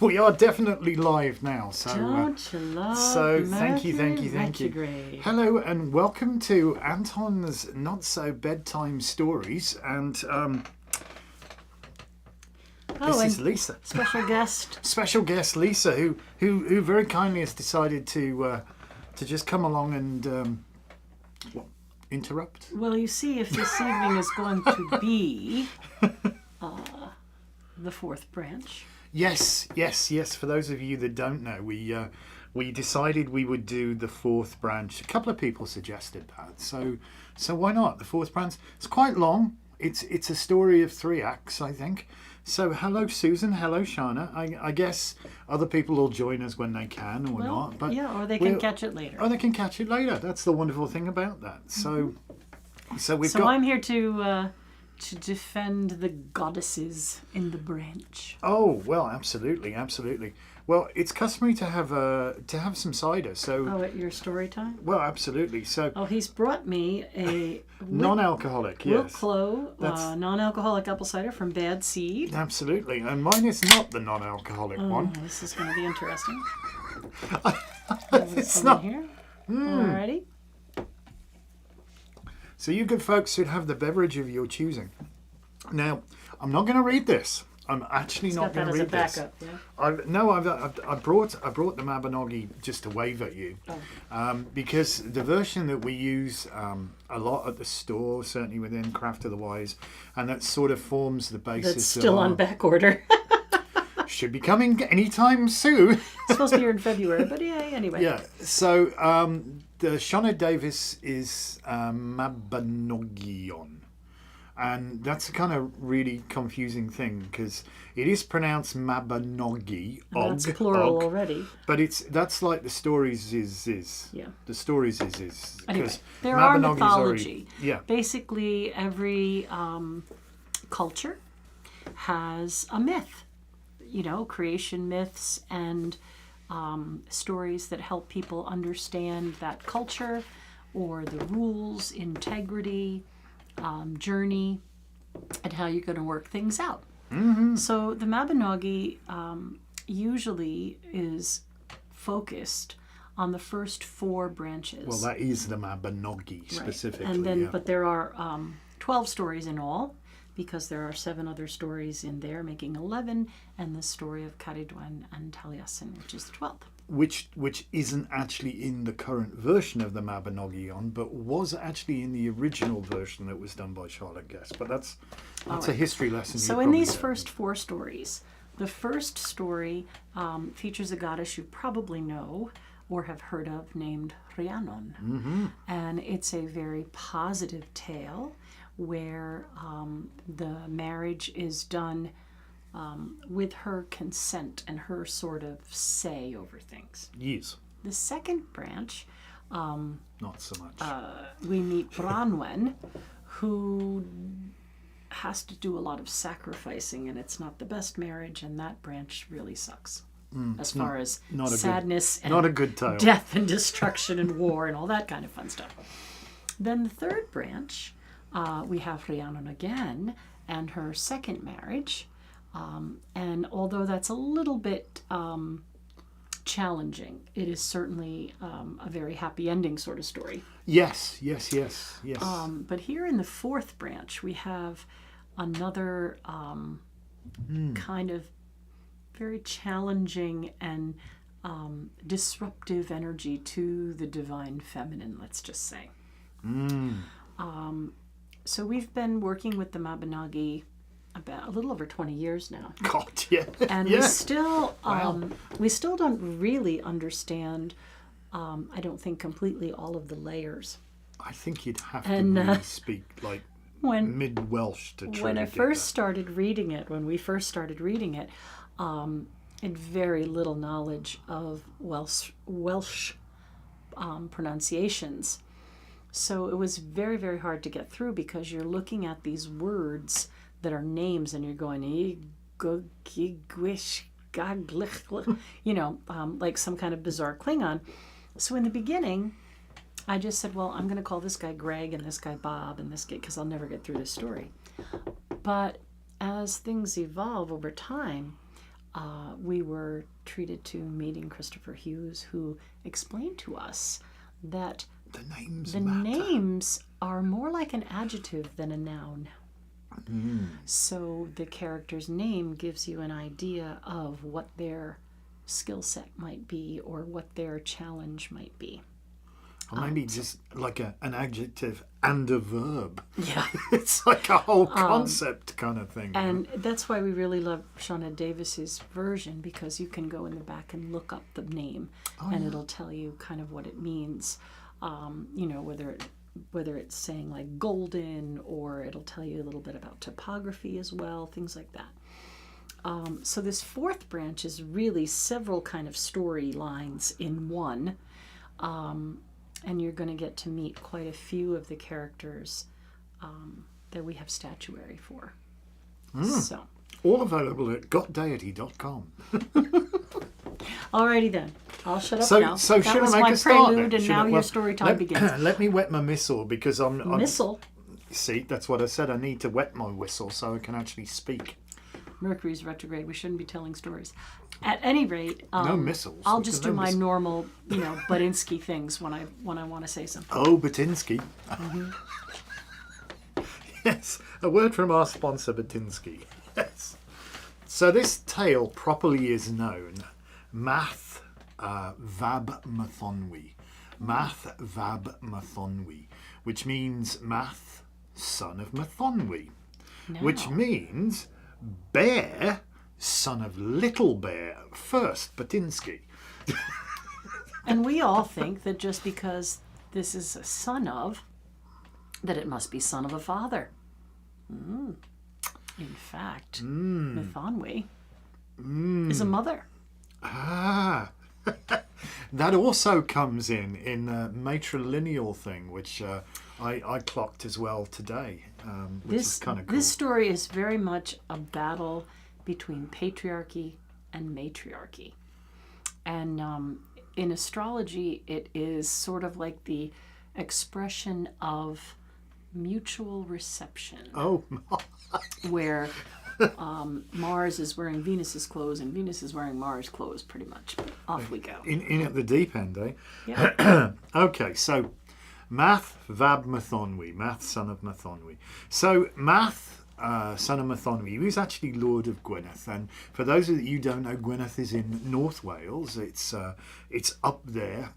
We are definitely live now. So, Don't you love thank you. retrograde? Hello and welcome to Anton's Not-So-Bedtime stories. And this is Lisa. Special guest Lisa, who very kindly has decided to just come along and interrupt. Well, you see, if this evening is going to be the fourth branch. Yes. For those of you that don't know, we decided we would do the fourth branch. A couple of people suggested that, so why not? The fourth branch. It's quite long. It's a story of 3 acts, I think. So hello, Susan. Hello, Shana. I guess other people will join us when they can or not. But yeah, or they can catch it later. Or they can catch it later. That's the wonderful thing about that. So I'm here to defend the goddesses in the branch. Oh well, absolutely. Well, it's customary to have some cider. So at your story time? Well, absolutely. So he's brought me a non-alcoholic, yes, Wilklow non-alcoholic apple cider from Bad Seed. Absolutely, and mine is not the non-alcoholic one. This is going to be interesting. It's not here. Alrighty. So you good folks should have the beverage of your choosing. Now, I'm not going to read this. I'm actually not going to read this. Backup, yeah? I brought the Mabinogi just to wave at you, because the version that we use a lot at the store, certainly within Craft of the Wise, and that sort of forms the basis. That's still on back order. Should be coming anytime soon. It's supposed to be here in February, but yeah, anyway. Yeah. So the Shona Davis is Mabinogion. And that's a kind of really confusing thing because it is pronounced Mabinogi. That's plural already. But that's like the stories is. Yeah. The stories is. Anyway, there are mythology. Yeah. Basically, every culture has a myth. Creation myths and stories that help people understand that culture or the rules, integrity, journey, and how you're going to work things out. Mm-hmm. So the Mabinogi usually is focused on the first 4 branches. Well, that is the Mabinogi specifically. And then, but there are 12 stories in all, because there are 7 other stories in there, making 11, and the story of Caridwen and Taliesin, which is the 12th. Which isn't actually in the current version of the Mabinogion, but was actually in the original version that was done by Charlotte Guest. But that's a history lesson. So in these first 4 stories, the first story features a goddess you probably know or have heard of named Rhiannon. Mm-hmm. And it's a very positive tale where the marriage is done with her consent and her sort of say over things. Yes. The second branch, not so much. We meet Branwen, who has to do a lot of sacrificing, and it's not the best marriage, and that branch really sucks. As far as sadness and not a good tale. Death and destruction and war and all that kind of fun stuff. Then the third branch, we have Rhiannon again and her second marriage. And although that's a little bit challenging, it is certainly a very happy ending sort of story. Yes. But here in the fourth branch, we have another kind of very challenging and disruptive energy to the divine feminine, let's just say. So we've been working with the Mabinogi about a little over 20 years now. God, yeah. And we still don't really understand, I don't think completely, all of the layers. I think you'd have to really speak like mid-Welsh to try when to I first started reading it, and very little knowledge of Welsh pronunciations. So it was very, very hard to get through because you're looking at these words that are names and you're going, like some kind of bizarre Klingon. So in the beginning, I just said, well, I'm going to call this guy Greg and this guy Bob and this guy, because I'll never get through this story. But as things evolve over time, we were treated to meeting Christopher Hughes, who explained to us that The names the matter. names are more like an adjective than a noun. So the character's name gives you an idea of what their skill set might be or what their challenge might be. Or maybe just like an adjective and a verb. Yeah. It's like a whole concept kind of thing. And that's why we really love Shauna Davis's version, because you can go in the back and look up the name and it'll tell you kind of what it means. Whether it's saying like golden, or it'll tell you a little bit about topography as well, things like that. So this fourth branch is really several kind of storylines in one. And you're going to get to meet quite a few of the characters that we have statuary for. So, all available at gotdeity.com. alrighty then. I'll shut up now. So that should was I make my a start? prelude, then? and Should now I- your story time begins. Let me wet my missile, because I'm Missile. See, that's what I said. I need to wet my whistle so I can actually speak. Mercury's retrograde. We shouldn't be telling stories. At any rate, No missiles. I'll There's just no do my miss- normal, Badinsky things when I want to say something. Oh, Batinsky. Yes, a word from our sponsor, Batinsky. Yes. So this tale properly is known Math Vab Mathonwy. Math Vab Mathonwy, which means Math, son of Mathonwy, which Now. means Bear, son of Little Bear, first Batinsky. And we all think that just because this is a son of, that it must be son of a father. In fact, Mathonwy is a mother. Ah, that also comes in the matrilineal thing, which I clocked as well today, which is kind of cool. This story is very much a battle between patriarchy and matriarchy. And in astrology, it is sort of like the expression of mutual reception, Oh, where Mars is wearing Venus's clothes and Venus is wearing Mars' clothes, pretty much. Off we go. in at the deep end, eh? Yeah. Okay, so Math Vab Mathonwy, Math son of Mathonwy. So Math, son of Mathonwy, he was actually Lord of Gwynedd, and for those of you who don't know, Gwynedd is in North Wales. It's up there.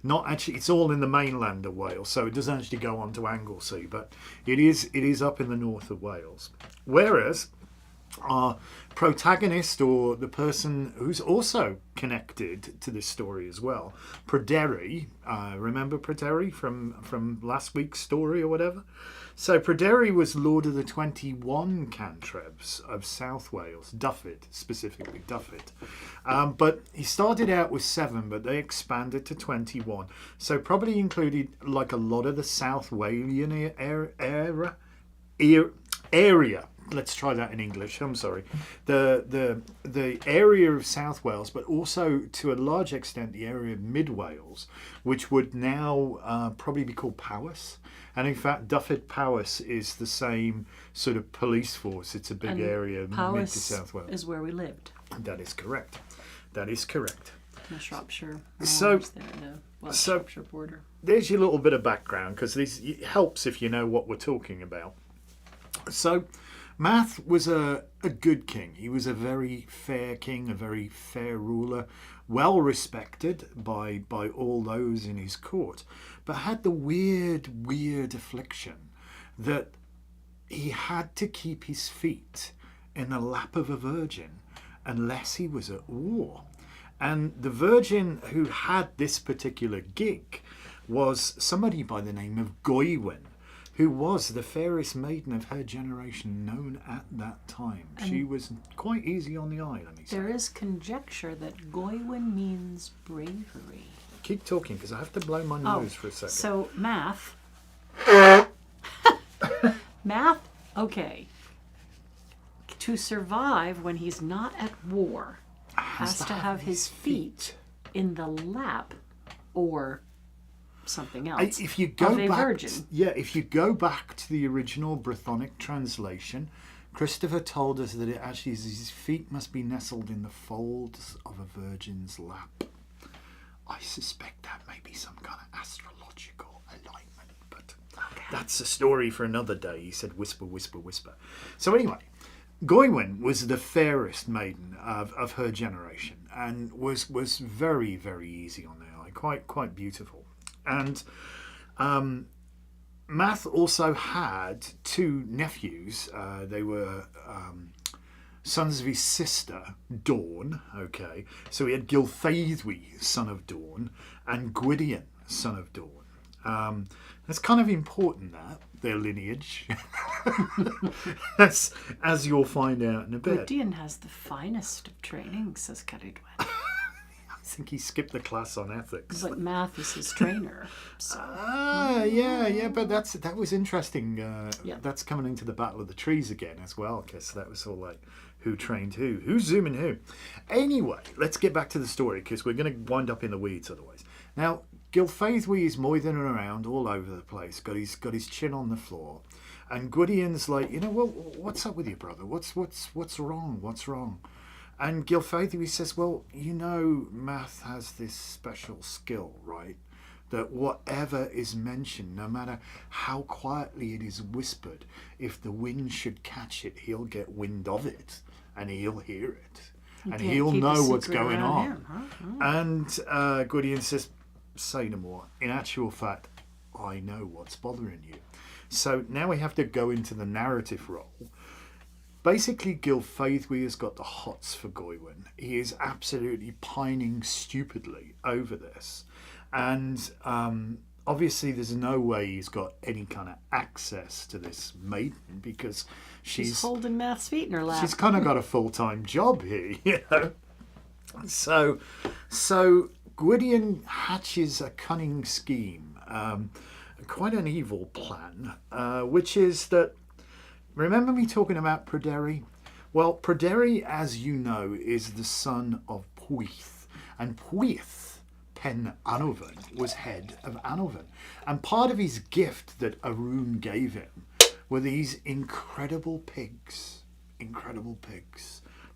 Not actually, it's all in the mainland of Wales, so it doesn't actually go on to Anglesey, but it is up in the north of Wales. Whereas our protagonist, or the person who's also connected to this story as well, Pryderi, remember Pryderi from last week's story or whatever? So Pryderi was Lord of the 21 cantrevs of South Wales, Dyfed, specifically Dyfed. But he started out with 7, but they expanded to 21. So probably included like a lot of the South Walian area. Let's try that in English. I'm sorry. The area of South Wales, but also to a large extent the area of Mid Wales, which would now probably be called Powys. And in fact, Dyfed Powys is the same sort of police force. It's a big area, mid to Powys South Wales. is where we lived, That is correct. That is correct. in the Shropshire. So- Moors there, the Welsh so- Shropshire border. There's your little bit of background, because it helps if you know what we're talking about. So, Math was a good king. He was a very fair king, a very fair ruler, well respected by all those in his court, but had the weird affliction that he had to keep his feet in the lap of a virgin unless he was at war. And the virgin who had this particular gig was somebody by the name of Goewin, who was the fairest maiden of her generation known at that time. She was quite easy on the eye, let me say. There is conjecture that Goewin means bravery. Keep talking, because I have to blow my nose for a second. So math. Okay. To survive when he's not at war, has to have his feet in the lap or something else If you go of a back, virgin. if you go back to the original Brythonic translation, Christopher told us that it actually is his feet must be nestled in the folds of a virgin's lap. I suspect that may be some kind of astrological alignment, but that's a story for another day. He said, whisper, whisper, whisper. So anyway, Goewin was the fairest maiden of her generation and was very, very easy on the eye, quite beautiful. And Math also had two nephews. They were sons of his sister, Dawn. Okay, so he had Gilfaethwy, son of Dawn, and Gwydion, son of Dawn. That's kind of important, that their lineage, as you'll find out in a bit. Gwydion has the finest of training, says Caridwen. I think he skipped the class on ethics. But Math is his trainer. So. Yeah, but that was interesting. Yeah. That's coming into the Battle of the Trees again as well, because that was all like who trained who, who's zooming who. Anyway, let's get back to the story, because we're going to wind up in the weeds otherwise. Now, Gilfaethwy is moithering around all over the place, got his chin on the floor, and Gwydion's like, well, what's up with you, brother? What's wrong? What's wrong? And Gilfaethwy says, well, Math has this special skill, right? That whatever is mentioned, no matter how quietly it is whispered, if the wind should catch it, he'll get wind of it, and he'll hear it, and he'll know what's going on. Him, huh? And Gwydion says, say no more. In actual fact, I know what's bothering you. So now we have to go into the narrative role. Basically, Gilfaethwy has got the hots for Goewin. He is absolutely pining stupidly over this. And obviously there's no way he's got any kind of access to this maiden, because she's holding Math's feet in her lap. She's kind of got a full-time job here, So Gwydion hatches a cunning scheme, quite an evil plan, which is that, remember me talking about Pryderi? Well, Pryderi, as you know, is the son of Pwyth, and Pwyth, Pen Anofon, was head of Anofon, and part of his gift that Arun gave him were these incredible pigs.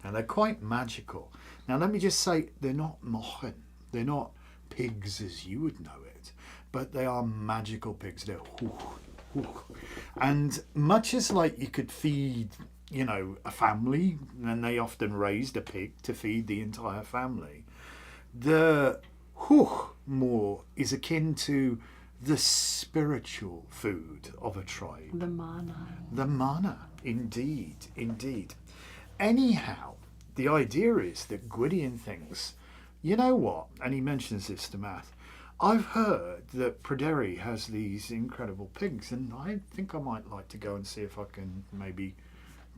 Now, they're quite magical. Now, let me just say, they're not mochen. They're not pigs as you would know it, but they are magical pigs. They're and much as like you could feed, a family, and they often raised a pig to feed the entire family, the more is akin to the spiritual food of a tribe. The mana. The mana, indeed. Anyhow, the idea is that Gwydion thinks, you know what, and he mentions this to Math, I've heard that Pryderi has these incredible pigs, and I think I might like to go and see if I can maybe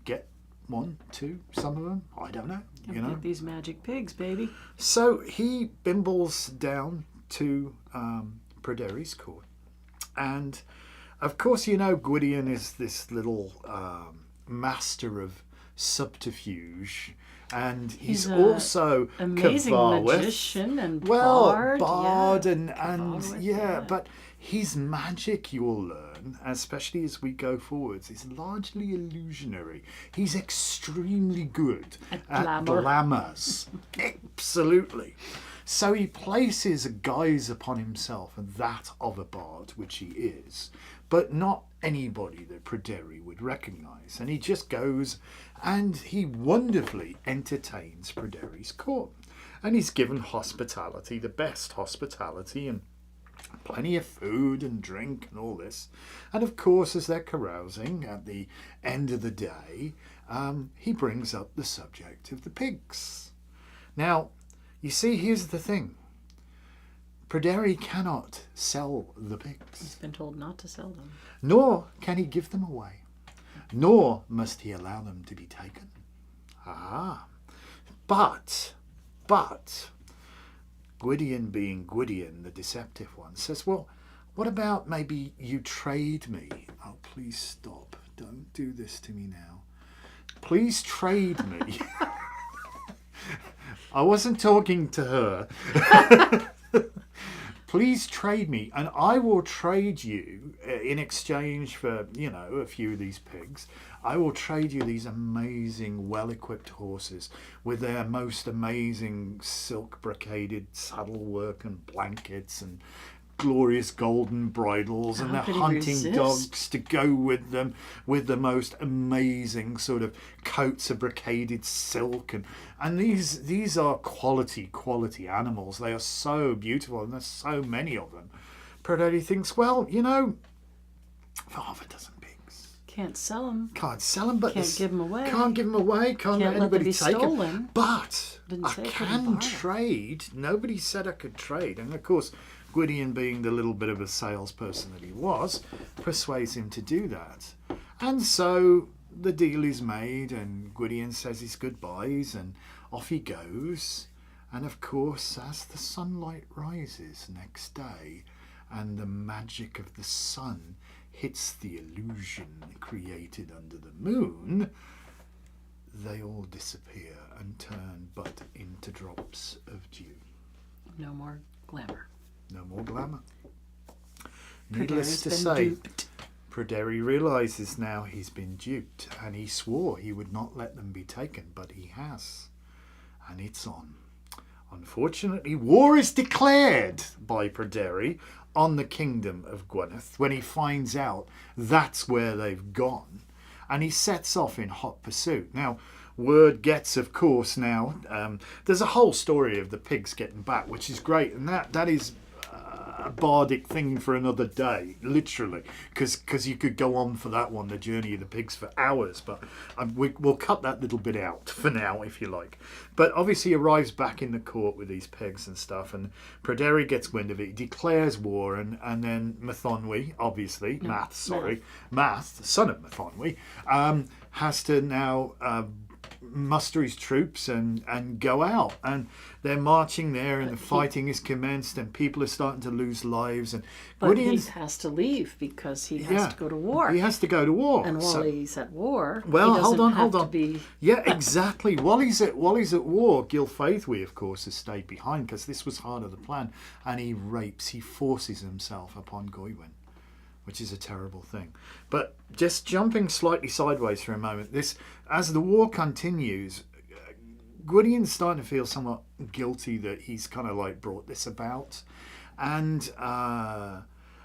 get one, two, some of them. I don't know. Get these magic pigs, baby. So he bimbles down to Pryderi's court, and of course, Gwydion is this little master of subterfuge. And he's also amazing magician and bard, but his magic, you'll learn, especially as we go forwards, is largely illusionary. He's extremely good at glamours. Absolutely. So he places a guise upon himself, and that of a bard, which he is, but not anybody that Pryderi would recognise. And he just goes and he wonderfully entertains Pryderi's court. And he's given hospitality, the best hospitality, and plenty of food and drink and all this. And of course, as they're carousing at the end of the day, he brings up the subject of the pigs. Now, you see, here's the thing. Pryderi cannot sell the pigs. He's been told not to sell them. Nor can he give them away. Nor must he allow them to be taken. But, Gwydion, being Gwydion, the deceptive one, says, well, what about maybe you trade me? Oh, please stop. Don't do this to me now. Please trade me. I wasn't talking to her. please trade me, and I will trade you in exchange for, a few of these pigs. I will trade you these amazing, well-equipped horses with their most amazing silk brocaded saddle work and blankets and glorious golden bridles and their hunting dogs to go with them, with the most amazing sort of coats of brocaded silk, and these are quality animals. They are so beautiful, and there's so many of them. Pryderi thinks, well, for half a dozen pigs, can't sell them, but can't give them away, can't let anybody take them. But I say can trade. Nobody said I could trade, and of course Gwydion, being the little bit of a salesperson that he was, persuades him to do that. And so the deal is made, and Gwydion says his goodbyes, and off he goes. And of course, as the sunlight rises next day, and the magic of the sun hits the illusion created under the moon, they all disappear and turn but into drops of dew. No more glamour. No more glamour. Needless to say, Pryderi realises now he's been duped, and he swore he would not let them be taken, but he has. And it's on. Unfortunately, war is declared by Pryderi on the kingdom of Gwynedd when he finds out that's where they've gone. And he sets off in hot pursuit. Now, word gets, of course, now, there's a whole story of the pigs getting back, which is great, and that is a bardic thing for another day, literally, because you could go on for that one, the journey of the pigs, for hours, but we'll cut that little bit out for now, if you like. But obviously he arrives back in the court with these pigs and stuff, and Pryderi gets wind of it, he declares war, and then Mathonwy, obviously, Math, son of Mathonwy, has to now muster his troops and go out, and they're marching there, and the fighting is commenced, and people are starting to lose lives, and but he has to leave because he has to go to war. He has to go to war, and while he's at war, well, he hold on. to be... Yeah, exactly. while he's at war, Gilfaethwy, of course, has stayed behind because this was part of the plan, and he forces himself upon Goewin, which is a terrible thing. But just jumping slightly sideways for a moment, as the war continues, Gwydion's starting to feel somewhat guilty that he's kind of like brought this about, and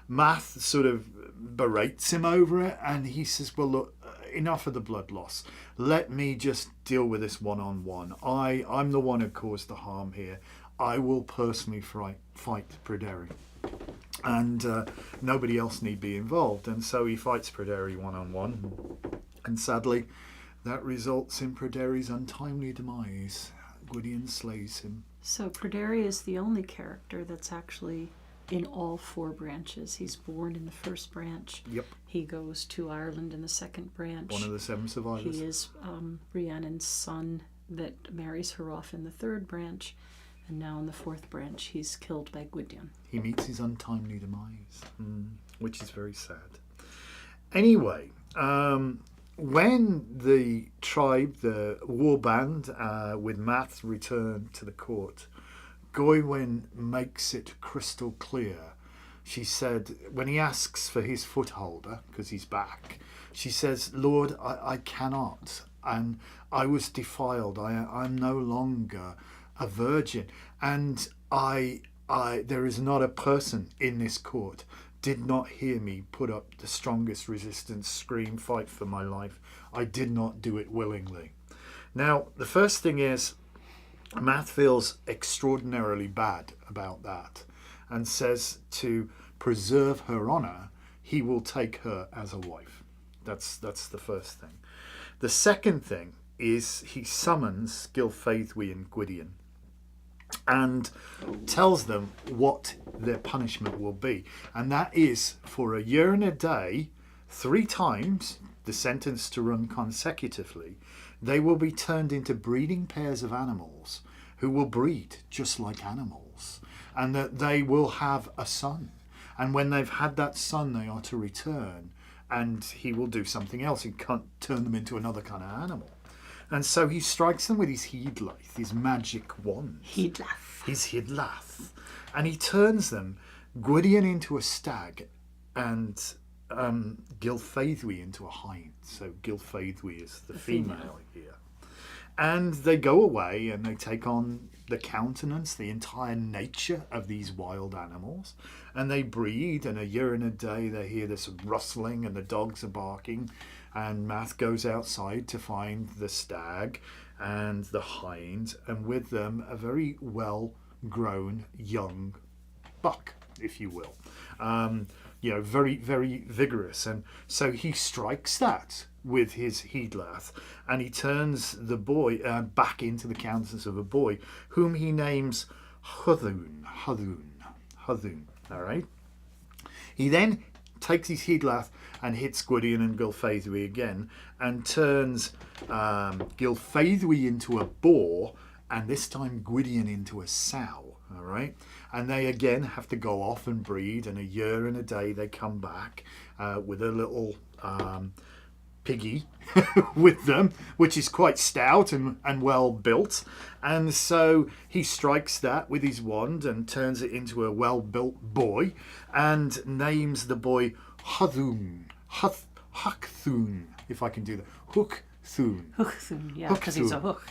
Math sort of berates him over it, and he says, well, look, enough of the blood loss. Let me just deal with this one-on-one. I'm the one who caused the harm here. I will personally fight Pryderi. And nobody else need be involved. And so he fights Pryderi one-on-one. And sadly, that results in Pryderi's untimely demise. Gwydion slays him. So Pryderi is the only character that's actually in all four branches. He's born in the first branch. Yep. He goes to Ireland in the second branch. One of the 7 survivors. He is Rhiannon's son that marries her off in the third branch. And now in the fourth branch, he's killed by Gwydion. He meets his untimely demise, which is very sad. Anyway, when the tribe, the war band with Math, return to the court, Goewin makes it crystal clear. She said, when he asks for his footholder, because he's back, she says, Lord, I cannot, and I was defiled. I'm no longer a virgin, and there is not a person in this court did not hear me put up the strongest resistance, scream, fight for my life. I did not do it willingly. Now, the first thing is, Math feels extraordinarily bad about that and says to preserve her honour, he will take her as a wife. That's the first thing. The second thing is he summons Gilfaethwy and Gwydion and tells them what their punishment will be. And that is, for a year and a day, 3 times, the sentence to run consecutively, they will be turned into breeding pairs of animals who will breed just like animals, and that they will have a son. And when they've had that son, they are to return, and he will do something else. He can't turn them into another kind of animal. And so he strikes them with his Hidlaeth, his magic wand. Hidlaeth. His Hidlaeth. And he turns them Gwydion into a stag, and Gylfaethwy into a hind. So Gylfaethwy is the female here. And they go away and they take on the countenance, the entire nature of these wild animals. And they breed, and a year and a day they hear this rustling and the dogs are barking. And Math goes outside to find the stag and the hind, and with them a very well-grown young buck, if you will. Very, very vigorous. And so he strikes that with his headlath, and he turns the boy back into the countenance of a boy, whom he names Hudhun. All right. He then takes his headlath and hits Gwydion and Gylfaethwy again, and turns Gylfaethwy into a boar, and this time Gwydion into a sow. All right. And they again have to go off and breed, and a year and a day they come back with a little piggy with them, which is quite stout and well built. And so he strikes that with his wand and turns it into a well built boy, and names the boy Hudhun, if I can do that. Hookthun, yeah, because he's a hook.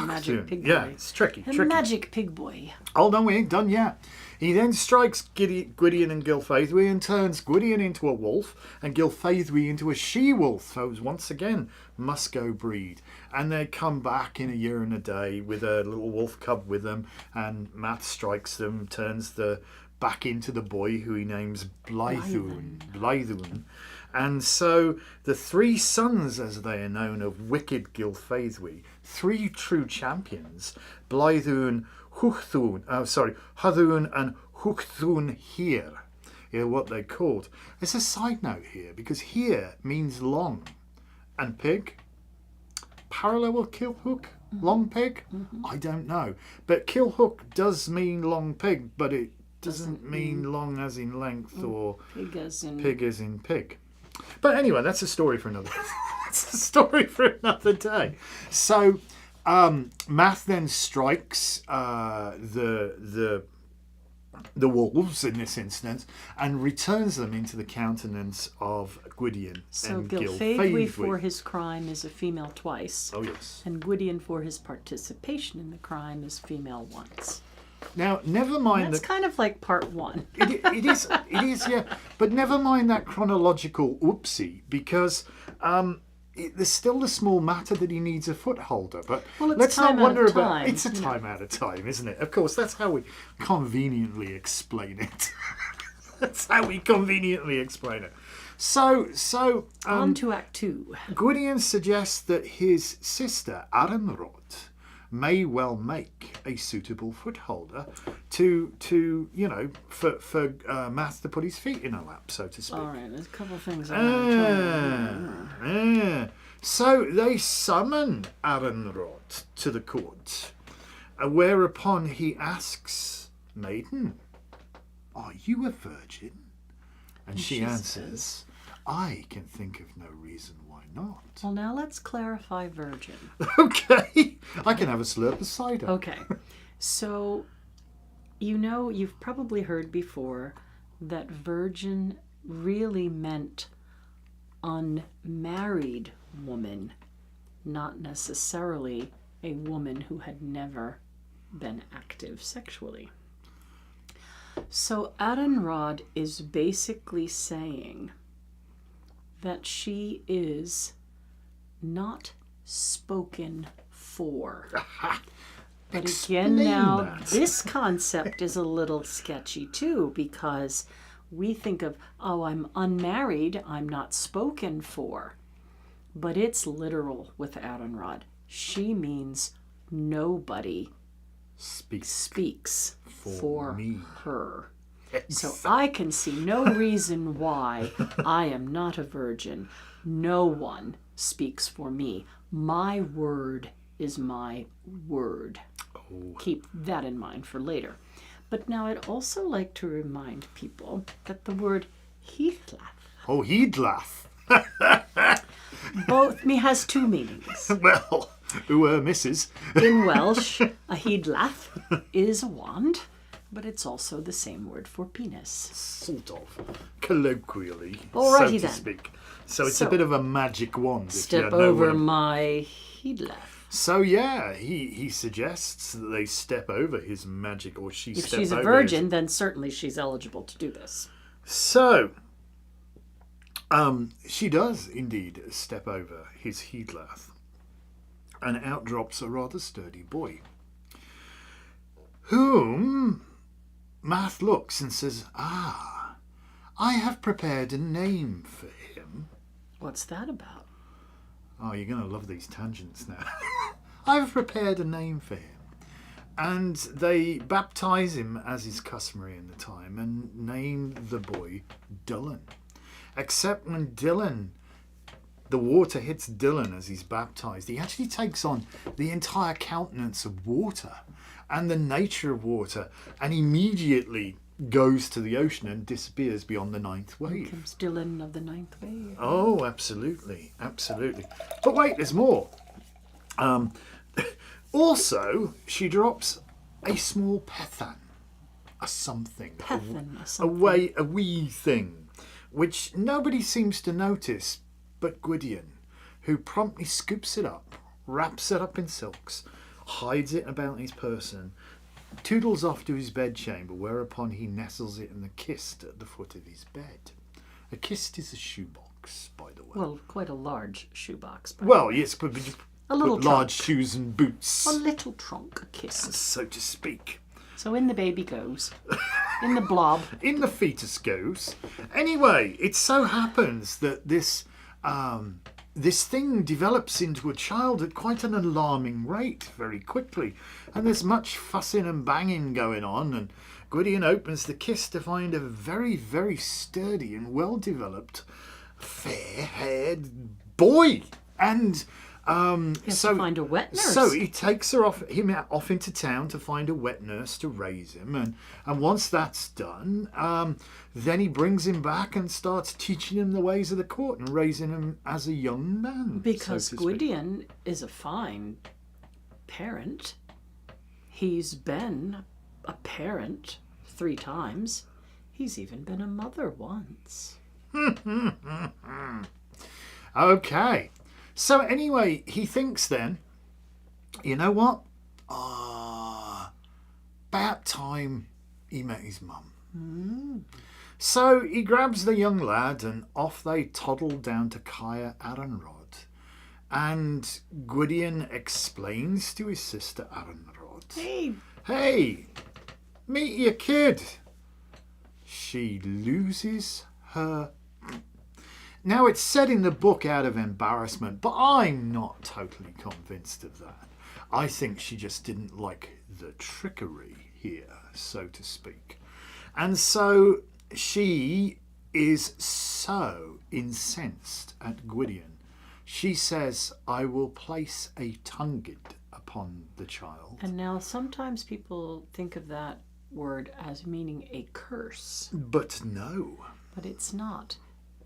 Magic pig boy. Yeah, it's tricky. A magic pig boy. Oh, no, we ain't done yet. He then strikes Gwydion and Gylfaethwy and turns Gwydion into a wolf and Gylfaethwy into a she-wolf. So once again, must go breed. And they come back in a year and a day with a little wolf cub with them, and Math strikes them, turns back into the boy who he names Blythun. And so the three sons, as they are known, of wicked Gylfaethwy, three true champions, Hudhun and Hookthun here, are what they're called. There's a side note here, because here means long, and pig, parallel with Kilhook, long pig? I don't know. But Kilhook does mean long pig, but it doesn't mean long as in length or pig as in pig. But anyway, that's a story for another. That's a story for another day. So Math then strikes the wolves in this instance and returns them into the countenance of Gwydion and Gylfaethwy. For his crime is a female twice. Oh yes. And Gwydion for his participation in the crime is female once. Now, never mind. That's kind of like part one. It is, yeah. But never mind that chronological oopsie, because there's still the small matter that he needs a footholder. But let's not wonder about. It's a time out of time, isn't it? Of course, that's how we conveniently explain it. That's how we conveniently explain it. So on to Act 2. Gwydion suggests that his sister Aranrod may well make a suitable footholder for Math to put his feet in a lap, so to speak. All right, there's a couple of things. So they summon Aranrod to the court, whereupon he asks, "Maiden, are you a virgin?" And she answers, "I can think of no reason why not." Well, now let's clarify virgin. Okay. I can have a slurp of cider. Okay. So, you've probably heard before that virgin really meant unmarried woman, not necessarily a woman who had never been active sexually. So Aranrod is basically saying that she is not spoken for. But again, now this concept is a little sketchy too, because we think of, I'm unmarried, I'm not spoken for. But it's literal with Aranrod. She means nobody speaks for her. So I can see no reason why I am not a virgin. No one speaks for me. My word is my word. Oh. Keep that in mind for later. But now I'd also like to remind people that the word heathlath. Oh, heathlath. Both has two meanings. Well, misses. In Welsh, a headlath is a wand, But it's also the same word for penis. Sort of. Colloquially, Alrighty so to then. speak. So it's So, a bit of a magic wand. if you Step know what over I'm- my heedleth. So yeah, he suggests that they step over his magic, or she If steps she's a over virgin, then certainly she's eligible to do this. So, she does indeed step over his heedlath, and out drops a rather sturdy boy, whom Math looks and says, "Ah, I have prepared a name for him." What's that about? Oh, you're going to love these tangents now. I've prepared a name for him. And they baptise him as is customary in the time and name the boy Dylan. Except when the water hits Dylan as he's baptised, he actually takes on the entire countenance of water and the nature of water, and immediately goes to the ocean and disappears beyond the ninth Here wave. comes Dylan of the ninth wave. Oh, absolutely, absolutely. But wait, there's more. Also, she drops a small pethan, a something, Pethan, a a something. wee thing, which nobody seems to notice but Gwydion, who promptly scoops it up, wraps it up in silks, hides it about his person, toodles off to his bedchamber, whereupon he nestles it in the kist at the foot of his bed. A kist is a shoebox, by the way. Well, quite a large shoebox. But Well, yes, but a little put large trunk. shoes and boots, A little trunk, a kiss. so to speak. So in the baby goes. In the blob. In the fetus goes. Anyway, it so happens that this thing develops into a child at quite an alarming rate very quickly, and there's much fussing and banging going on, and Gwydion opens the kist to find a very, very sturdy and well-developed, fair-haired boy, and He has to find a wet nurse. so he takes him off into town to find a wet nurse to raise him, and once that's done, then he brings him back and starts teaching him the ways of the court and raising him as a young man. Because so to speak. Gwydion is a fine parent. He's been a parent 3 times. He's even been a mother once. Okay. So anyway, he thinks then, you know what? About time he met his mum. So he grabs the young lad and off they toddle down to Caer Aranrod. And Gwydion explains to his sister Aranrod, Hey, meet your kid. She loses her. Now, it's said in the book out of embarrassment, but I'm not totally convinced of that. I think she just didn't like the trickery here, so to speak. And so she is so incensed at Gwydion. She says, I will place a tungid upon the child. And now sometimes people think of that word as meaning a curse, But no. but it's not.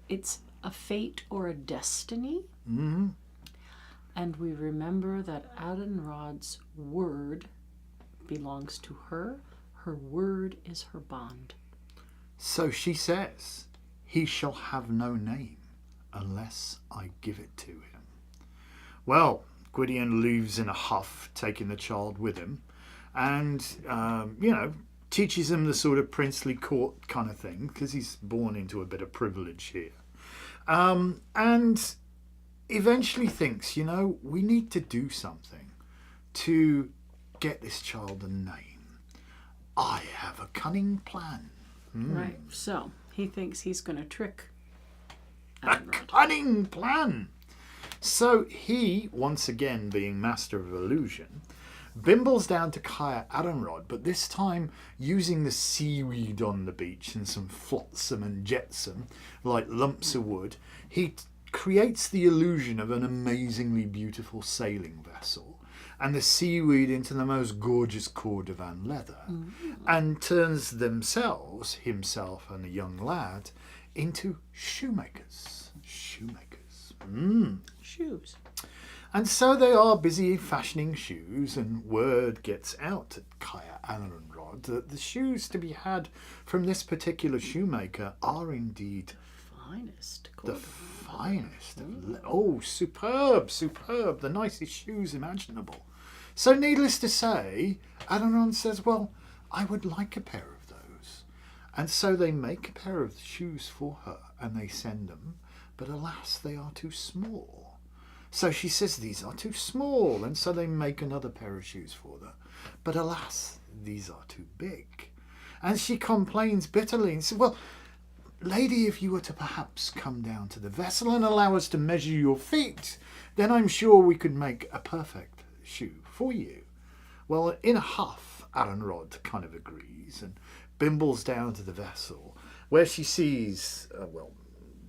It's a fate or a destiny. Mm-hmm. And we remember that Adenrod's word belongs to her. Her word is her bond. So she says, he shall have no name unless I give it to him. Well, Gwydion leaves in a huff, taking the child with him, and, teaches him the sort of princely court kind of thing, because he's born into a bit of privilege here. And eventually thinks, we need to do something to get this child a name. I have a cunning plan. Right. So he thinks he's going to trick A Adenrod. cunning plan. So he, once again being master of illusion, bimbles down to Caer Adenrod, but this time using the seaweed on the beach and some flotsam and jetsam, like lumps of wood, he creates the illusion of an amazingly beautiful sailing vessel and the seaweed into the most gorgeous cordovan leather, and turns himself and the young lad, into shoemakers. Shoes. And so they are busy fashioning shoes, and word gets out at Kaya Alanrod that the shoes to be had from this particular shoemaker are indeed Finest. the finest. Oh, superb, superb. The nicest shoes imaginable. So needless to say, Alanrod says, well, I would like a pair of those. And so they make a pair of shoes for her and they send them. But alas, they are too small. So she says, these are too small. And so they make another pair of shoes for her. But alas, these are too big. And she complains bitterly and says, well, lady, if you were to perhaps come down to the vessel and allow us to measure your feet, then I'm sure we could make a perfect shoe for you. Well, in a huff, Alanrod kind of agrees and bimbles down to the vessel, where she sees,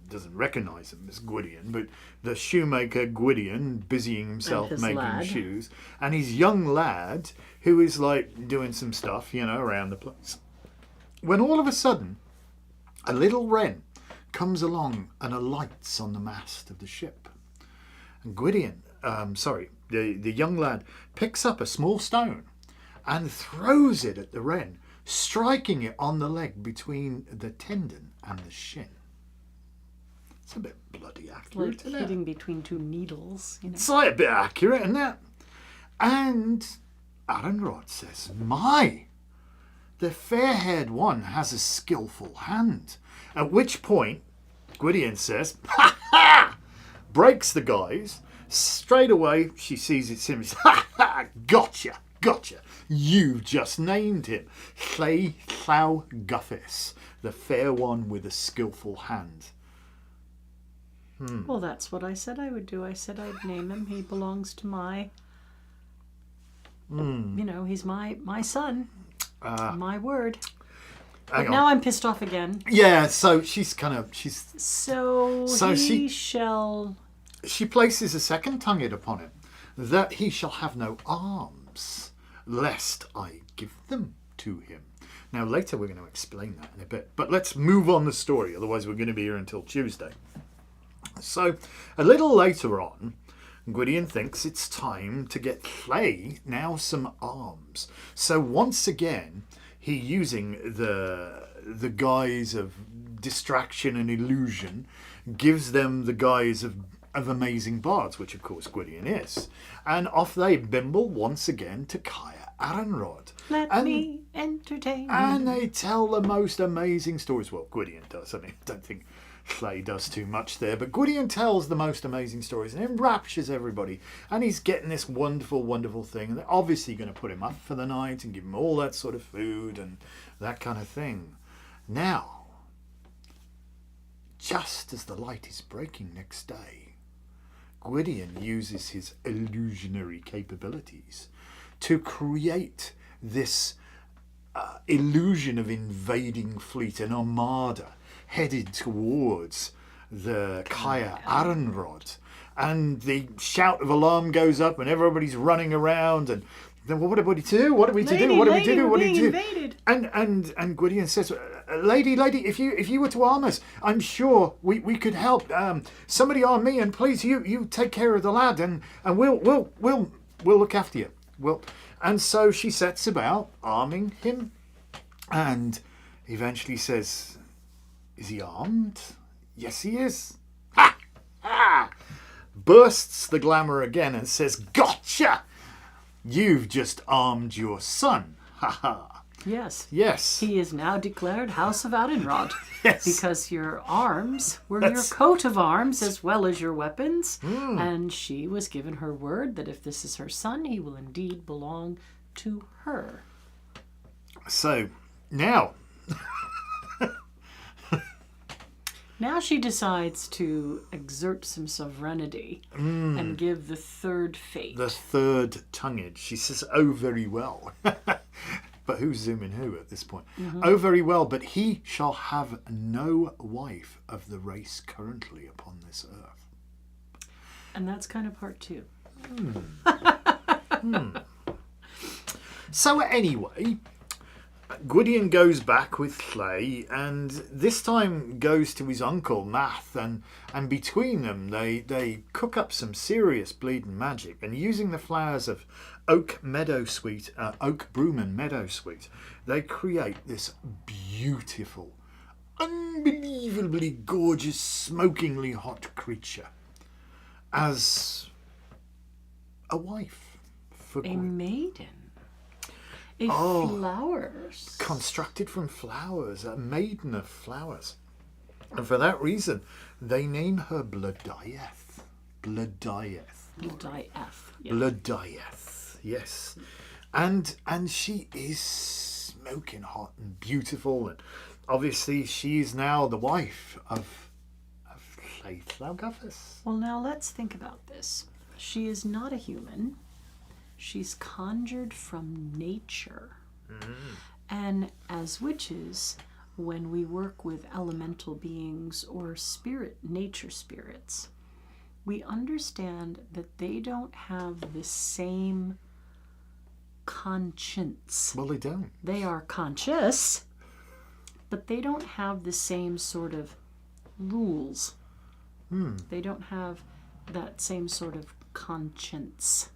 doesn't recognise him as Gwydion, but the shoemaker Gwydion busying himself making shoes, and his young lad who is like doing some stuff, around the place. When all of a sudden, a little wren comes along and alights on the mast of the ship. And Gwydion, the young lad picks up a small stone and throws it at the wren, striking it on the leg between the tendon and the shin. It's a bit bloody accurate, like hitting between two needles. It's like a bit accurate, isn't it? And Alanrod says, my, the fair-haired one has a skillful hand. At which point, Gwydion says, ha ha! Breaks the guys. Straight away, she sees it's him. Ha ha! Gotcha! You've just named him. Llay Llaw Guffis, the fair one with a skillful hand. Well, that's what I said I would do. I said I'd name him. He belongs to my, he's my son. My word. But now I'm pissed off again. Yeah, so she places a second tongued upon him, that he shall have no arms, lest I give them to him. Now later we're going to explain that in a bit, but let's move on the story, otherwise we're going to be here until Tuesday. So a little later on, Gwydion thinks it's time to get Llay now some arms. So once again, he, using the guise of distraction and illusion, gives them the guise of amazing bards, which of course Gwydion is. And off they bimble once again to Kaya Alanrod. Let me entertain you. And they tell the most amazing stories. Well, Gwydion does. I don't think Llay does too much there, but Gwydion tells the most amazing stories and enraptures everybody, and he's getting this wonderful, wonderful thing, and they're obviously going to put him up for the night and give him all that sort of food and that kind of thing. Now, just as the light is breaking next day, Gwydion uses his illusionary capabilities to create this illusion of invading fleet, an armada headed towards the Kaya Alanrod, and the shout of alarm goes up and everybody's running around, and then what do we do? What do we do? And Gwydion says, lady, if you were to arm us, I'm sure we could help. Somebody arm me, and please you take care of the lad, and we'll look after you. And so she sets about arming him, and eventually says, is he armed? Yes, he is. Ha! Ha! Bursts the glamour again and says, gotcha! You've just armed your son. Ha ha. Yes. Yes. He is now declared House of Alanrod. Yes. Because your arms were your coat of arms as well as your weapons. And she was given her word that if this is her son, he will indeed belong to her. So, now... Now she decides to exert some sovereignty and give the third fate. The third tonguage. She says, oh, very well. But who's zooming who at this point? Oh, very well, but he shall have no wife of the race currently upon this earth. And that's kind of part two. So anyway, Gwydion goes back with Llay, and this time goes to his uncle Math, and between them they cook up some serious bleeding magic, and using the flowers of oak meadowsweet, oak broom and meadowsweet, they create this beautiful, unbelievably gorgeous, smokingly hot creature as a wife for A Gwydion. maiden. Flowers. Constructed from flowers, a maiden of flowers. And for that reason, they name her Blodeuwedd. Blodeuwedd. Yeah. Blodeuwedd, yes. And she is smoking hot and beautiful, and obviously she is now the wife of Llay Llawgyfys. Well, now let's think about this. She is not a human. She's conjured from nature. And as witches, when we work with elemental beings or nature spirits, we understand that they don't have the same conscience. Well, they don't. They are conscious, but they don't have the same sort of rules. They don't have that same sort of conscience.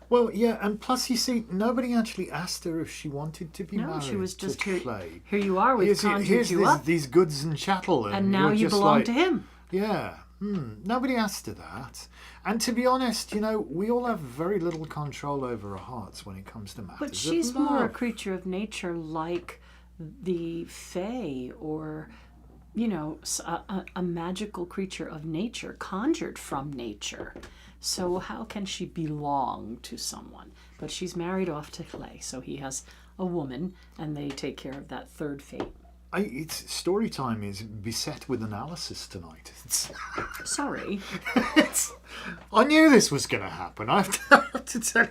Well, yeah, and plus, you see, nobody actually asked her if she wanted to be married. No, she was just to Llay. here you are, we've conjured you up. These goods and chattel. And now you're you just belong like, to him. Yeah. Nobody asked her that. And to be honest, we all have very little control over our hearts when it comes to matters But of she's love. more a creature of nature, like the fae, or, a magical creature of nature, conjured from nature. So how can she belong to someone? But she's married off to Llay, so he has a woman, and they take care of that third fate. It's story time is beset with analysis tonight. Sorry. I knew this was going to happen. I have to tell you.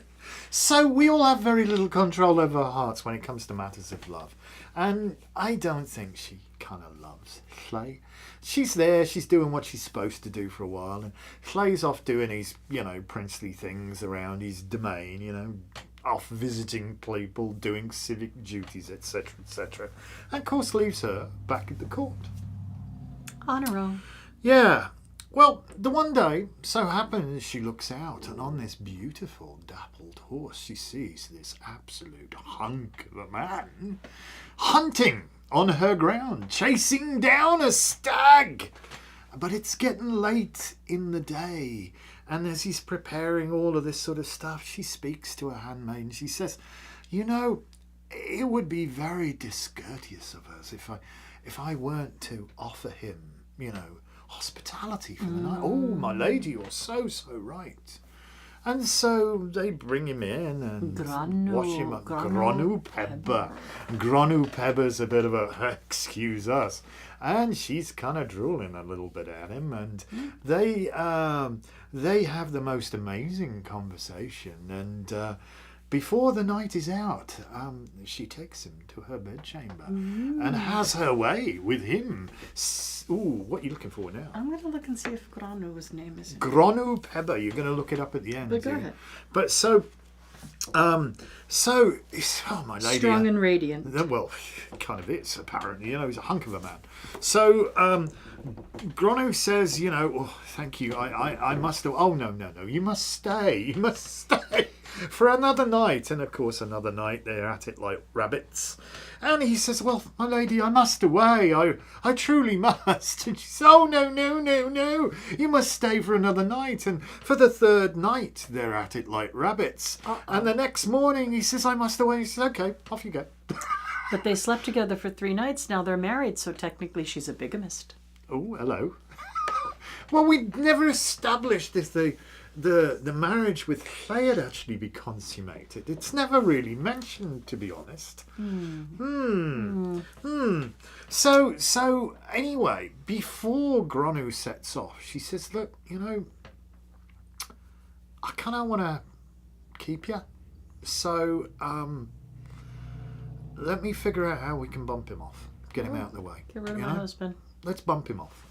So we all have very little control over our hearts when it comes to matters of love, and I don't think she kind of loves Llay. She's there, she's doing what she's supposed to do for a while, and Llay's off doing his, princely things around his domain, off visiting people, doing civic duties, etc., etc. And of course leaves her back at the court. On her own. Yeah. Well, the one day, so happens she looks out, and on this beautiful dappled horse she sees this absolute hunk of a man hunting on her ground, chasing down a stag. But it's getting late in the day, and as he's preparing all of this sort of stuff, she speaks to her handmaid and she says, it would be very discourteous of us if I weren't to offer him, hospitality for the night. Oh, my lady, you're so right. And so they bring him in and wash him up. Gronw Pebba. Gronw Pebba's a bit of a, excuse us. And she's kind of drooling a little bit at him. And they have the most amazing conversation. And before the night is out, she takes him to her bedchamber and has her way with him. Ooh, what are you looking for now? I'm going to look and see if Gronw's name is. Gronw Pebba. You're going to look it up at the end. But go ahead. But so, oh my lady. Strong and radiant. Well, kind of is, apparently. He's a hunk of a man. So, Gronw says, oh, thank you. I must have. Oh, no. You must stay. You must stay for another night. And of course, another night they're at it like rabbits. And he says, well, my lady, I must away. I truly must. And she says, oh, no. You must stay for another night. And for the third night, they're at it like rabbits. And the next morning, he says, I must away. He says, okay, off you go. But they slept together for 3 nights. Now they're married, so technically she's a bigamist. Oh, hello. Well, we never established if the marriage with Llay had actually be consummated. It's never really mentioned, to be honest. So anyway, before Gronw sets off, she says, look, I kind of want to keep you. So let me figure out how we can bump him off. Get him out of the way. Get rid of my husband. Let's bump him off.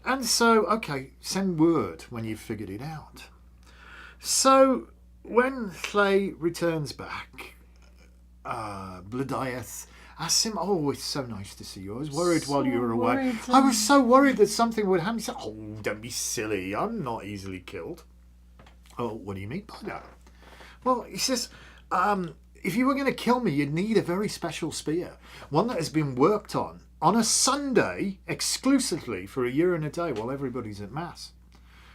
And so, okay, send word when you've figured it out. So when Llay returns back, Blodeuwedd asks him, "Oh, it's so nice to see you. I was worried while you were away. worried, I was so worried that something would happen." He said, "Oh, don't be silly. I'm not easily killed." "Oh, what do you mean by that?" "Well," he says, "if you were going to kill me, you'd need a very special spear, one that has been worked on a Sunday exclusively for a year and a day while everybody's at Mass."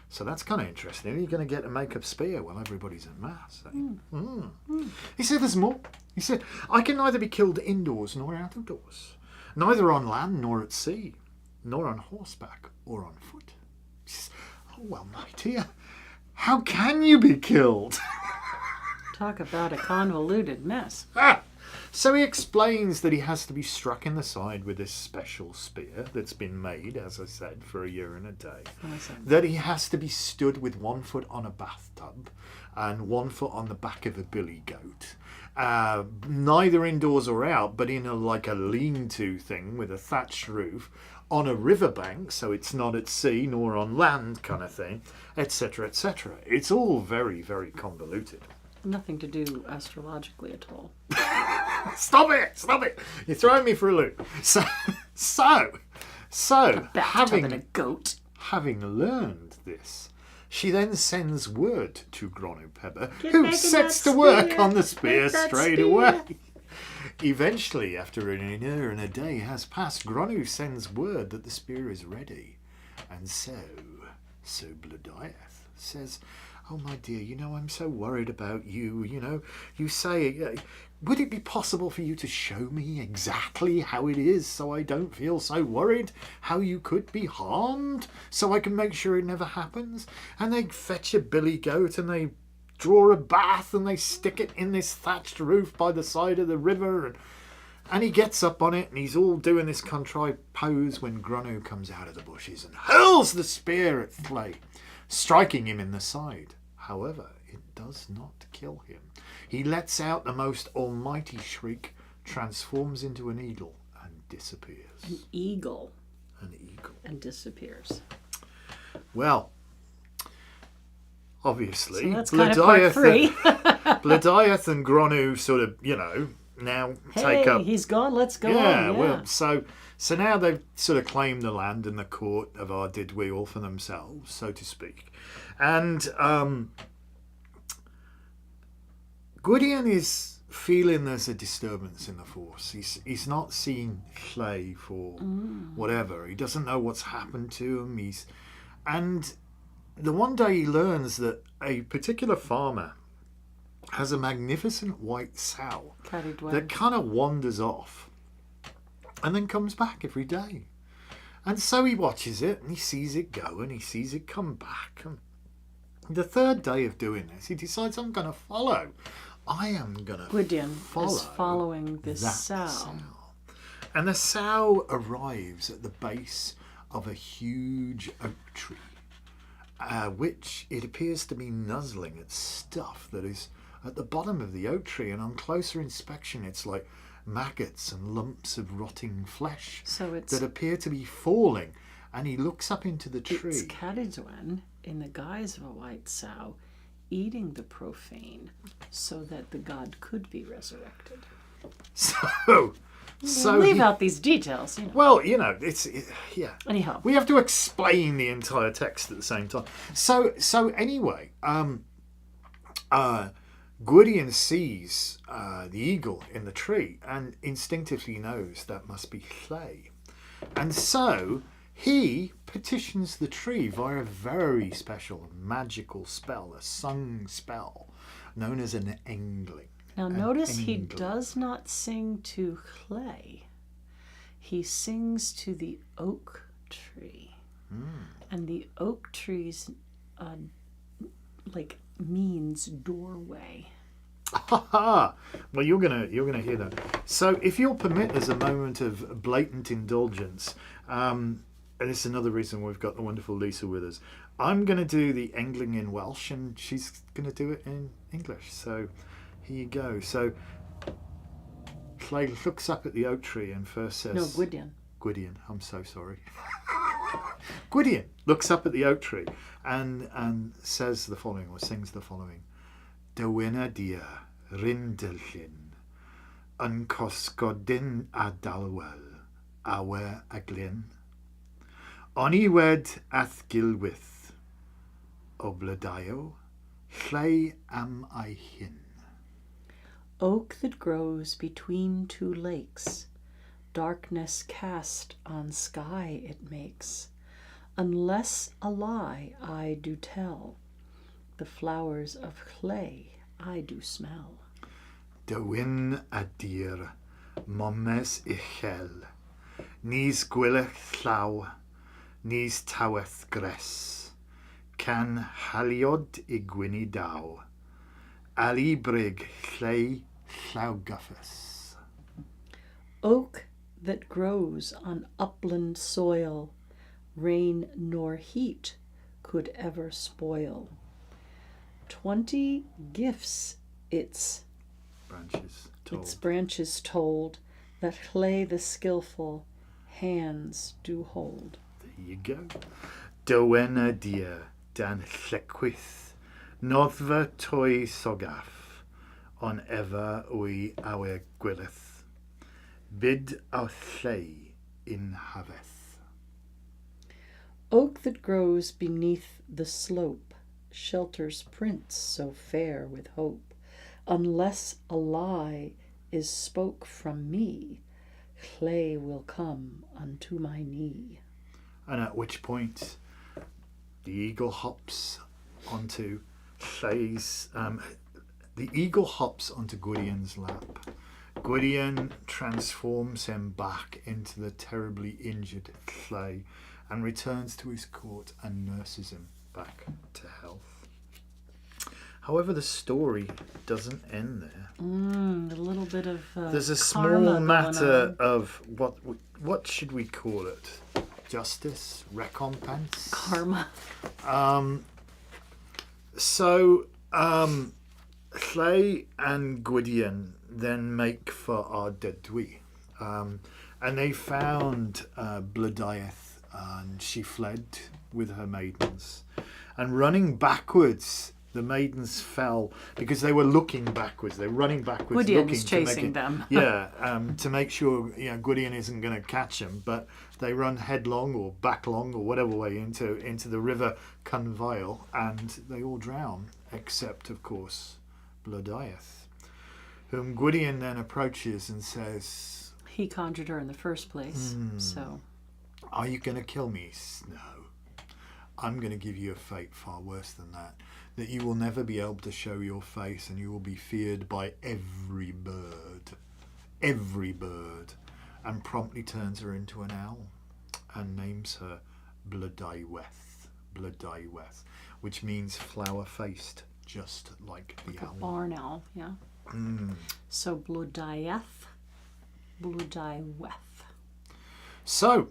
So that's kind of interesting. You're going to get a make-up spear while everybody's at Mass. He said there's more. He said, "I can neither be killed indoors nor out of doors, neither on land nor at sea, nor on horseback or on foot." He says, "Oh, well, my dear, how can you be killed?" Talk about a convoluted mess. So he explains that he has to be struck in the side with this special spear that's been made, as I said, for a year and a day. Awesome. That he has to be stood with 1 foot on a bathtub and 1 foot on the back of a billy goat. Neither indoors or out, but in a lean-to thing with a thatched roof on a riverbank, so it's not at sea nor on land kind of thing, etc., etc. It's all very, very convoluted. Nothing to do astrologically at all. Stop it! You're throwing me for a loop. So Bathtub and a goat. having learned this, she then sends word to Gronu Pebba, Get who back in sets that to work spear. on the spear Make that straight spear. away. Eventually, after an year and a day has passed, Gronu sends word that the spear is ready. And so Blodeuwedd says, "Oh, my dear, I'm so worried about you. You say, would it be possible for you to show me exactly how it is so I don't feel so worried how you could be harmed, so I can make sure it never happens?" And they fetch a billy goat and they draw a bath and they stick it in this thatched roof by the side of the river, and he gets up on it and he's all doing this contrived pose when Gronu comes out of the bushes and hurls the spear at Flay, striking him in the side. However, it does not kill him. He lets out the most almighty shriek, transforms into an eagle, and disappears. An eagle. And disappears. Well, obviously, So that's kind of part 3. Blodeuwedd and Gronu sort of, now take up. He's gone, let's go Yeah, on. well, so now they've sort of claimed the land and the court of Ardidwy all for themselves, so to speak. And Gwydion is feeling there's a disturbance in the force. He's not seen Flay for whatever. He doesn't know what's happened to him. And the one day he learns that a particular farmer has a magnificent white sow that kind of wanders off and then comes back every day. And so he watches it and he sees it go and he sees it come back. And the third day of doing this, he decides, I'm going to follow. I am going to Gwydion follow is following this that sow. And the sow arrives at the base of a huge oak tree, which it appears to be nuzzling at stuff that is at the bottom of the oak tree. And on closer inspection, it's like maggots and lumps of rotting flesh that appear to be falling. And he looks up into the tree. It's Cadwyn in the guise of a white sow eating the profane so that the god could be resurrected. So leave out these details. Well, yeah. Anyhow, we have to explain the entire text at the same time. So anyway, Gwydion sees the eagle in the tree and instinctively knows that must be Flay. And so he petitions the tree via a very special magical spell, a sung spell, known as an engling. Now notice he does not sing to Flay. He sings to the oak tree. And the oak tree's means doorway. Well, you're gonna hear that. So, if you'll permit us a moment of blatant indulgence, and this is another reason we've got the wonderful Lisa with us. I'm gonna do the engling in Welsh, and she's gonna do it in English. So, here you go. So, Flay looks up at the oak tree and first says, No, Gwydion. Gwydion, I'm so sorry. Gwydion looks up at the oak tree and says the following, or sings the following. Dywena dia rindylllyn, yn cosgodyn a dalwel, awer a glyn. Oni wed ath gilwyth, o blydaio, llai am ei hyn. Oak that grows between two lakes, darkness cast on sky it makes. Unless a lie I do tell, the flowers of clay I do smell. Dywyn a dir, momes uchel, nis gwylech llaw, nis taweth gres, can haliod I gwyni daw, ali brig llai llawgyffes. Oak that grows on upland soil, rain nor heat could ever spoil. 20 gifts its branches told, that clay the skillful hands do hold. There you go. Dywyn a dir, dan llecwyth, noddfa toi sogaf, on ever wy awer gwyleth, bid a llai in haveth. Oak that grows beneath the slope shelters prince so fair with hope. Unless a lie is spoke from me, clay will come unto my knee. And at which point the eagle hops onto Llei's, the eagle hops onto Gwydion's lap. Gwydion transforms him back into the terribly injured Lleu and returns to his court and nurses him back to health. However, the story doesn't end there. A little bit of There's a karma small going matter on. of what should we call it? Justice, recompense, Karma. So Lleu and Gwydion then make for Ardudwy, and they found Blodeuwedd, and she fled with her maidens, and running backwards, the maidens fell because they were looking backwards. They're running backwards, Gwydion's looking chasing to make them. to make sure Gwydion isn't going to catch them. But they run headlong or backlong or whatever way into the river Cynfail, and they all drown, except of course Blodeuwedd, whom Gwydion then approaches and says, He conjured her in the first place, so... "Are you going to kill me? No. I'm going to give you a fate far worse than that. That you will never be able to show your face, and you will be feared by every bird, and promptly turns her into an owl and names her Blodeuwedd, which means flower-faced, just like the owl. Barn owl, yeah. So Blodeuwedd. So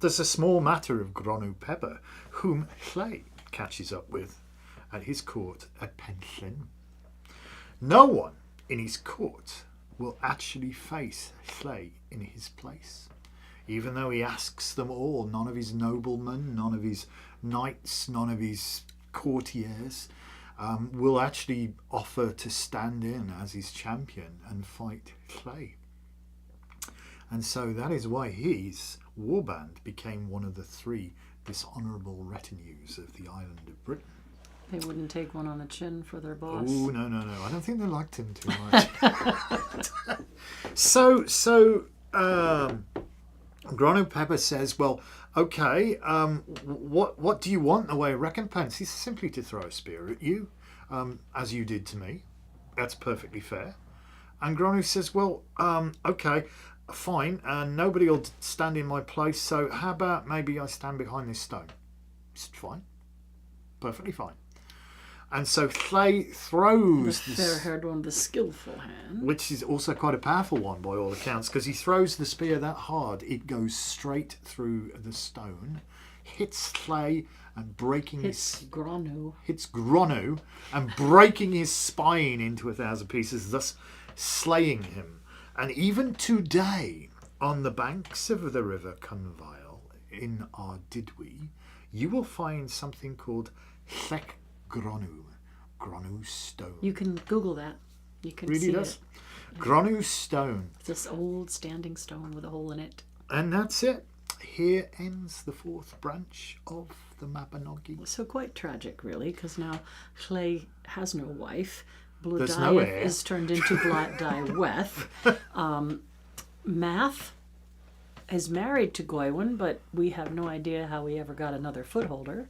there's a small matter of Gronw Pepper, whom Lleu catches up with at his court at Penllyn. No one in his court will actually face Lleu in his place, even though he asks them all. None of his noblemen, none of his knights, none of his courtiers will actually offer to stand in as his champion and fight Lleu. And so that is why his warband became one of the 3 dishonourable retinues of the island of Britain. They wouldn't take one on the chin for their boss. Oh, no. I don't think they liked him too much. So Gronw Pepper says, well, okay, what do you want in the way of recompense? He's simply to throw a spear at you, as you did to me. That's perfectly fair. And Gronw says, well, okay, fine, nobody will stand in my place, so how about maybe I stand behind this stone? It's fine. Perfectly fine. And so Lleu throws the fair-haired one, the skillful hand, which is also quite a powerful one by all accounts, because he throws the spear that hard it goes straight through the stone, hits Lleu and hits Gronw and breaking his spine into 1,000 pieces, thus slaying him. And even today, on the banks of the river Cynfail in Ardudwy, you will find something called Gronw stone. You can Google that. You can really see does. it. Gronu stone. It's this old standing stone with a hole in it. And that's it. Here ends the fourth branch of the Mabinogi. So quite tragic, really, because now Llay has no wife. There's no heir. is turned into Blodaiweth. Math is married to Goewin, but we have no idea how he ever got another footholder.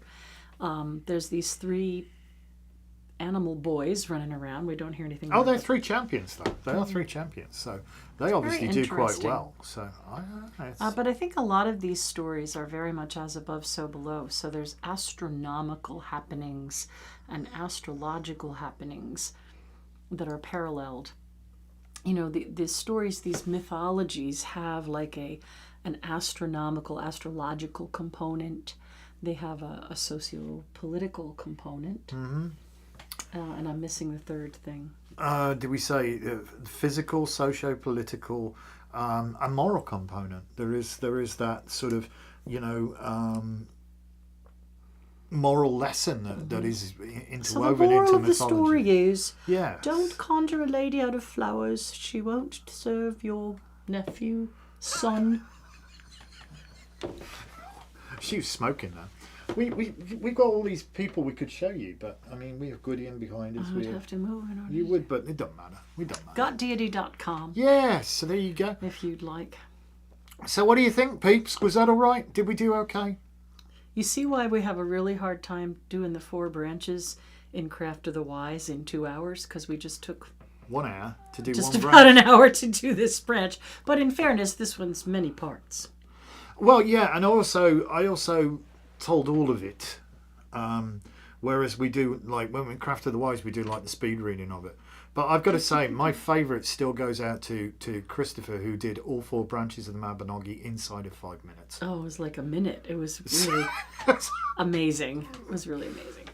There's these three animal boys running around. We don't hear anything. Oh, they're three champions, though. They are three champions, so they obviously do quite well. So, but I think a lot of these stories are very much as above, so below. So there's astronomical happenings and astrological happenings that are paralleled. You know, the stories, these mythologies have like an astronomical, astrological component. They have a socio-political component. Mm-hmm. And I'm missing the third thing. Did we say physical, socio-political, and moral component? There is that sort of, moral lesson that is interwoven so the moral into of the mythology. Story is, yes. Don't conjure a lady out of flowers. She won't serve your nephew, son. She was smoking though. We've got all these people we could show you, but I mean, we have Gwydion behind us. I would have to move in order. You would, but it doesn't matter. We don't matter. Gotdeity.com. Yes, so there you go. If you'd like. So what do you think, peeps? Was that all right? Did we do okay? You see why we have a really hard time doing the 4 branches in Craft of the Wise in 2 hours? Because we just took 1 hour to do just one about branch. an hour to do this branch. But in fairness, this one's many parts. Well, yeah, and I also told all of it, whereas we do, like, when we Craft of the Wise, we do, like, the speed reading of it. But I've got to say, my favourite still goes out to Christopher, who did all 4 branches of the Mabinogi inside of 5 minutes. Oh, it was like a minute. It was really amazing. It was really amazing.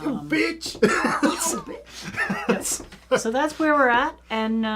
You bitch! It's a bitch. Yes. So that's where we're at. And,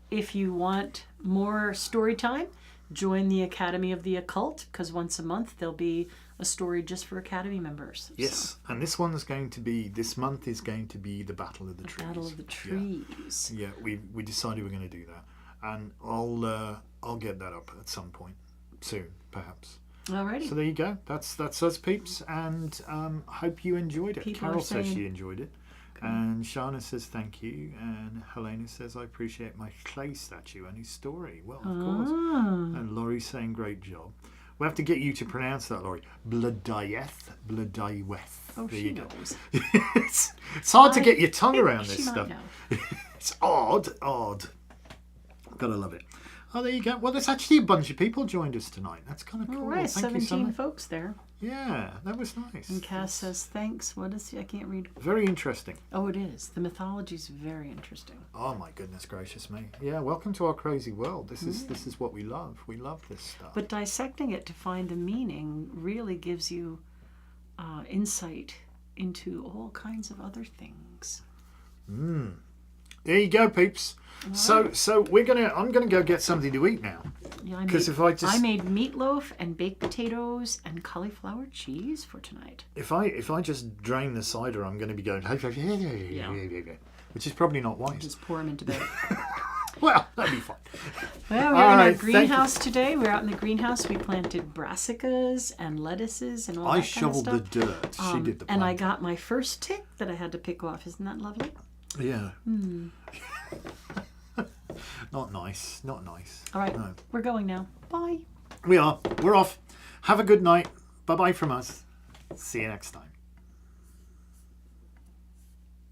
if you want more story time, join the Academy of the Occult, because once a month there'll be a story just for Academy members. Yes, so. And this month is going to be the Battle of the Trees. Battle of the Trees. Yeah, we decided we're going to do that, and I'll get that up at some point soon, perhaps. Alrighty. So there you go. That's us, peeps, and hope you enjoyed it. Carol says she enjoyed it. Okay. And Shana says thank you, and Helena says I appreciate my clay statue and his story. Well, of course. And Laurie's saying great job. We have to get you to pronounce that, Laurie. Blodaiweth. Oh, there she you go. knows. It's hard to get your tongue around this stuff. Know. It's odd. Gotta love it. Oh, there you go. Well, there's actually a bunch of people joined us tonight. That's kind of cool. All right, Thank you so 17 much. folks there. Yeah, that was nice. And Cass says, thanks. What is it? I can't read. Very interesting. Oh, it is. The mythology is very interesting. Oh, my goodness gracious me. Yeah, welcome to our crazy world. This is what we love. We love this stuff. But dissecting it to find the meaning really gives you insight into all kinds of other things. There you go, peeps. Right. So I'm gonna go get something to eat now. Yeah, I made meatloaf and baked potatoes and cauliflower cheese for tonight. If I just drain the cider, I'm going to be going which is probably not wise. Just pour them into bed. Well, that'd be fun. Well, we're in our greenhouse today. We're out in the greenhouse. We planted brassicas and lettuces and all that kind of stuff. I shoveled the dirt. She did the planting. And I got my first tick that I had to pick off. Isn't that lovely? Yeah. Not nice. All right. No. We're going now. Bye. We are. We're off. Have a good night. Bye-bye from us. See you next time.